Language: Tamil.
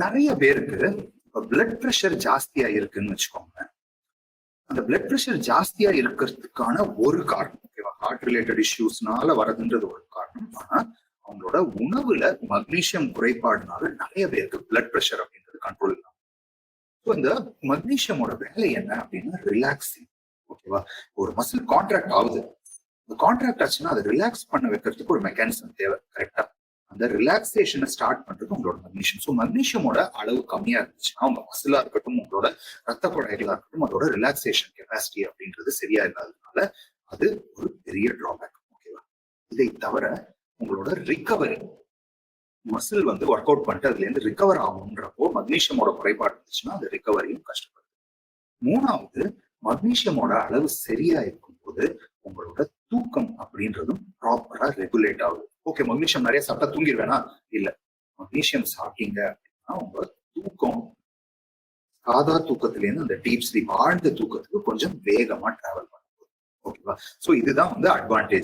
நிறைய பேருக்கு பிளட் ப்ரெஷர் ஜாஸ்தியா இருக்குன்னு வச்சுக்கோங்க. அந்த பிளட் ப்ரெஷர் ஜாஸ்தியா இருக்கிறதுக்கான ஒரு காரணம், ஓகேவா, ஹார்ட் ரிலேட்டட் இஷ்யூஸ்னால வரதுன்றது ஒரு காரணம். ஆனா அவங்களோட உணவுல மக்னீசியம் குறைபாடுனால நிறைய பேருக்கு பிளட் ப்ரெஷர் அப்படின்றது கண்ட்ரோல் இல்லாம. ஸோ இந்த மக்னீசியமோட வேலை என்ன அப்படின்னா ரிலாக்ஸிங், ஓகேவா. ஒரு மசில் கான்ட்ராக்ட் ஆகுது, இந்த கான்ட்ராக்ட் ஆச்சுன்னா அதை ரிலாக்ஸ் பண்ண வைக்கிறதுக்கு ஒரு மெக்கானிசம் தேவை. கரெக்டா அந்த ரிலாக்ஸேஷனை ஸ்டார்ட் பண்றது உங்களோட மக்னீசியம். ஸோ மக்னீசியமோட அளவு கம்மியா இருந்துச்சுன்னா உங்க மசிலா இருக்கட்டும், உங்களோட ரத்த குழாய்களா இருக்கட்டும், அதோட ரிலாக்ஸேஷன் கெப்பாசிட்டி அப்படின்றது சரியா இல்லாததுனால அது ஒரு பெரிய டிராபேக், ஓகேவா. இதை தவிர உங்களோட ரிகவரி, மசில் ஒர்க் அவுட் பண்ணிட்டு அதுல இருந்து ரிகவர் ஆகுன்றப்போ மக்னீசியமோட குறைபாடு இருந்துச்சுன்னா அது ரிகவரியும் கஷ்டப்படுது. மூணாவது, மக்னீசியமோட அளவு சரியா இருக்கும்போது உங்களோட தூக்கம் அப்படின்றதும் ப்ராப்பரா ரெகுலேட் ஆகுது. ஓகே, மக்னீசியம் நிறைய சாப்பிட்டா தூங்கிடுவேனா? இல்ல, மக்னீசியம் சாப்பிட்டீங்க அப்படின்னா உங்க தூக்கம் சாதா தூக்கத்திலேருந்து அந்த டீப் ஸ்லீப், ஆழ்ந்த தூக்கத்துக்கு கொஞ்சம் வேகமா டிராவல் பண்ணும், ஓகேவா. சோ இதுதான் அட்வான்டேஜ்.